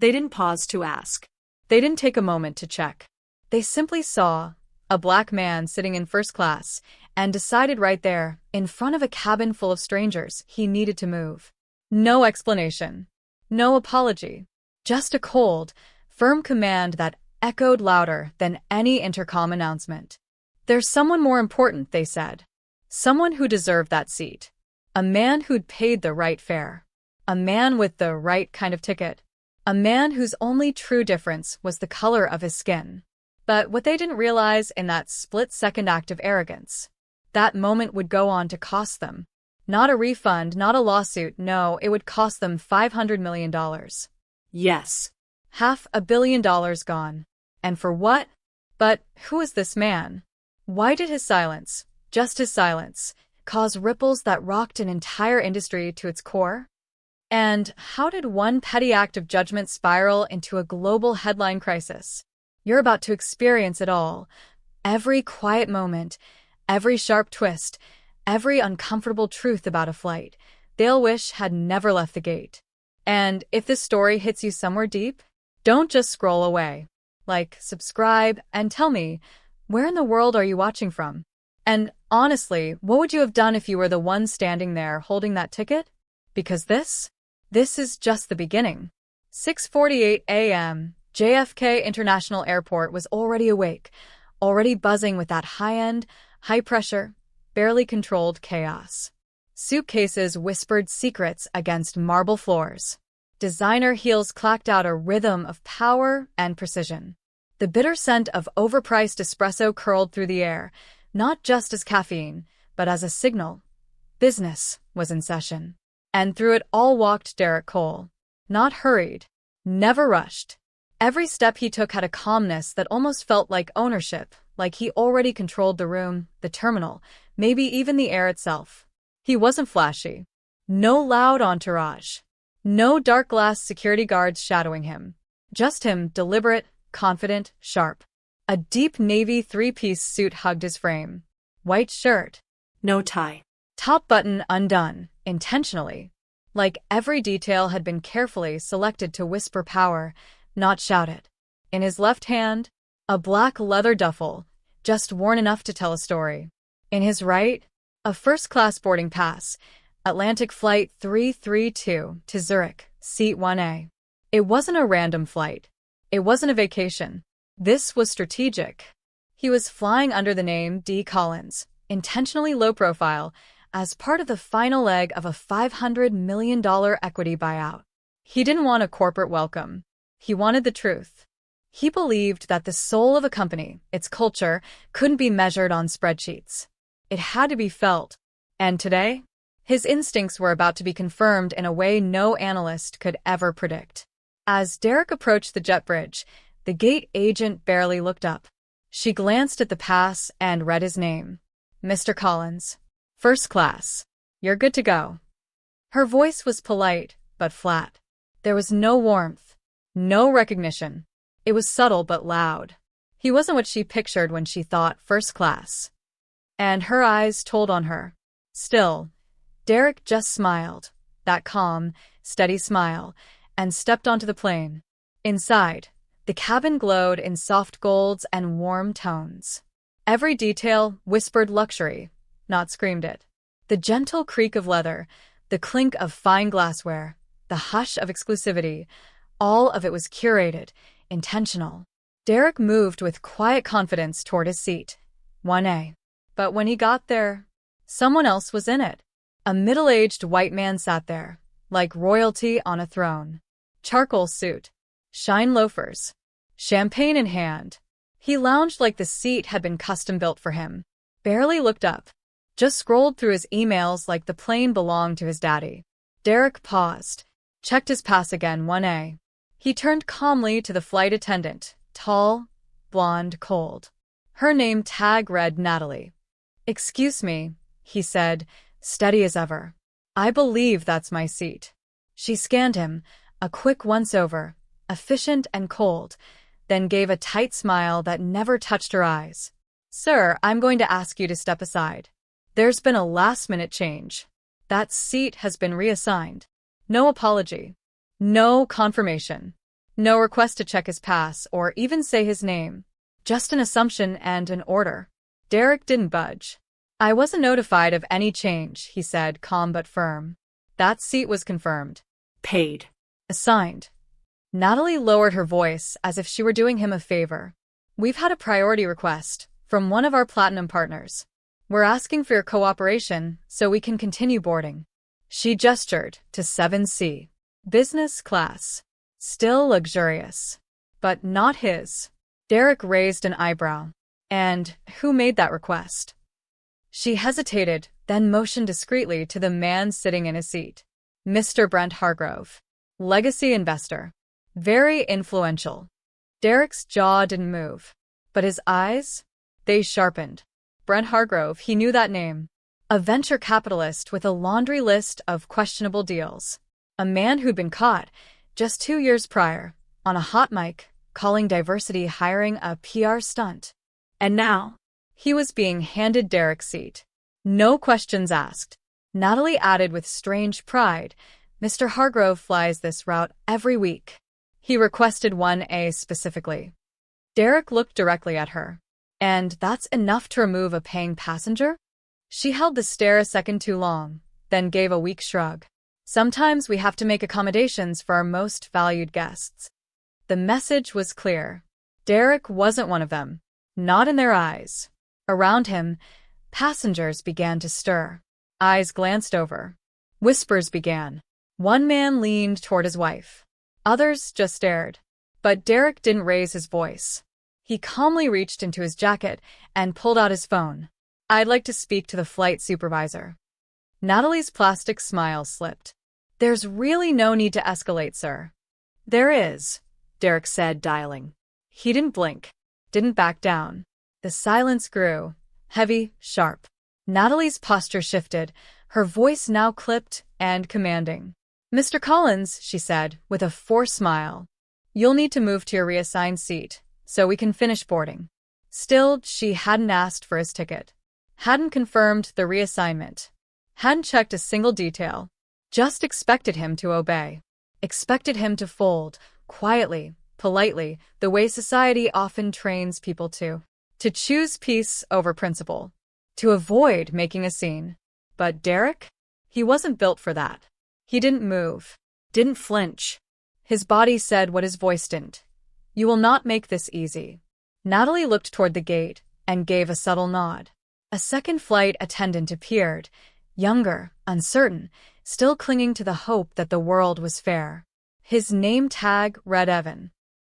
They didn't pause to ask. They didn't take a moment to check. They simply saw a black man sitting in first class and decided right there, in front of a cabin full of strangers, he needed to move. No explanation. No apology. Just a cold, firm command that echoed louder than any intercom announcement. There's someone more important, they said. Someone who deserved that seat. A man who'd paid the right fare. A man with the right kind of ticket. A man whose only true difference was the color of his skin. But what they didn't realize in that split-second act of arrogance, that moment would go on to cost them. Not a refund, not a lawsuit, no, it would cost them $500 million. Yes. $500 million gone. And for what? But who is this man? Why did his silence, just his silence, cause ripples that rocked an entire industry to its core? And how did one petty act of judgment spiral into a global headline crisis? You're about to experience it all. Every quiet moment, every sharp twist, every uncomfortable truth about a flight they'll wish had never left the gate. And if this story hits you somewhere deep, don't just scroll away. Like, subscribe, and tell me, where in the world are you watching from? And honestly, what would you have done if you were the one standing there holding that ticket? Because this is just the beginning. 6:48 a.m. JFK International Airport was already awake, already buzzing with that high-end, high-pressure, barely controlled chaos. Suitcases whispered secrets against marble floors. Designer heels clacked out a rhythm of power and precision. The bitter scent of overpriced espresso curled through the air, not just as caffeine, but as a signal. Business was in session. And through it all walked Derek Cole. Not hurried, never rushed. Every step he took had a calmness that almost felt like ownership, like he already controlled the room, the terminal, maybe even the air itself. He wasn't flashy. No loud entourage. No dark glass security guards shadowing him. Just him, deliberate, confident, sharp. A deep navy three-piece suit hugged his frame. White shirt. No tie. Top button undone, intentionally. Like every detail had been carefully selected to whisper power, not shout it. In his left hand, a black leather duffel, just worn enough to tell a story. In his right, a first-class boarding pass, Atlantic Flight 332 to Zurich, Seat 1A. It wasn't a random flight. It wasn't a vacation. This was strategic. He was flying under the name D. Collins, intentionally low profile, as part of the final leg of a $500 million equity buyout. He didn't want a corporate welcome. He wanted the truth. He believed that the soul of a company, its culture, couldn't be measured on spreadsheets. It had to be felt. And today, his instincts were about to be confirmed in a way no analyst could ever predict. As Derek approached the jet bridge, the gate agent barely looked up. She glanced at the pass and read his name. Mr. Collins. First class. You're good to go. Her voice was polite, but flat. There was no warmth, no recognition. It was subtle but loud. He wasn't what she pictured when she thought first class. And her eyes told on her. Still, Derek just smiled, that calm, steady smile, and stepped onto the plane. Inside, the cabin glowed in soft golds and warm tones. Every detail whispered luxury, not screamed it. The gentle creak of leather, the clink of fine glassware, the hush of exclusivity, all of it was curated, intentional. Derek moved with quiet confidence toward his seat, 1A. But when he got there, someone else was in it. A middle-aged white man sat there, like royalty on a throne. Charcoal suit, shine loafers, champagne in hand. He lounged like the seat had been custom-built for him. Barely looked up. Just scrolled through his emails like the plane belonged to his daddy. Derek paused, checked his pass again, 1A. He turned calmly to the flight attendant, tall, blonde, cold. Her name tag read Natalie. Excuse me, he said, steady as ever. I believe that's my seat. She scanned him, a quick once-over, efficient and cold, then gave a tight smile that never touched her eyes. Sir, I'm going to ask you to step aside. There's been a last-minute change. That seat has been reassigned. No apology. No confirmation. No request to check his pass or even say his name. Just an assumption and an order. Derek didn't budge. I wasn't notified of any change, he said, calm but firm. That seat was confirmed. Paid. Assigned. Natalie lowered her voice as if she were doing him a favor. We've had a priority request from one of our platinum partners. We're asking for your cooperation so we can continue boarding. She gestured to 7C. Business class. Still luxurious. But not his. Derek raised an eyebrow. And who made that request? She hesitated, then motioned discreetly to the man sitting in his seat. Mr. Brent Hargrove. Legacy investor. Very influential. Derek's jaw didn't move. But his eyes? They sharpened. Brent Hargrove, he knew that name. A venture capitalist with a laundry list of questionable deals. A man who'd been caught, just 2 years prior, on a hot mic, calling diversity hiring a PR stunt. And now? He was being handed Derek's seat. No questions asked. Natalie added with strange pride, Mr. Hargrove flies this route every week. He requested 1A specifically. Derek looked directly at her. And that's enough to remove a paying passenger? She held the stare a second too long, then gave a weak shrug. Sometimes we have to make accommodations for our most valued guests. The message was clear. Derek wasn't one of them. Not in their eyes. Around him, passengers began to stir. Eyes glanced over. Whispers began. One man leaned toward his wife. Others just stared. But Derek didn't raise his voice. He calmly reached into his jacket and pulled out his phone. I'd like to speak to the flight supervisor. Natalie's plastic smile slipped. There's really no need to escalate, sir. There is, Derek said, dialing. He didn't blink. Didn't back down. The silence grew. Heavy, sharp. Natalie's posture shifted, her voice now clipped and commanding. Mr. Collins, she said, with a forced smile. You'll need to move to your reassigned seat, so we can finish boarding. Still, she hadn't asked for his ticket. Hadn't confirmed the reassignment. Hadn't checked a single detail. Just expected him to obey. Expected him to fold, quietly, politely, the way society often trains people to. To choose peace over principle. To avoid making a scene. But Derek? He wasn't built for that. He didn't move. Didn't flinch. His body said what his voice didn't. You will not make this easy. Natalie looked toward the gate and gave a subtle nod. A second flight attendant appeared, younger, uncertain, still clinging to the hope that the world was fair. His name tag read Evan.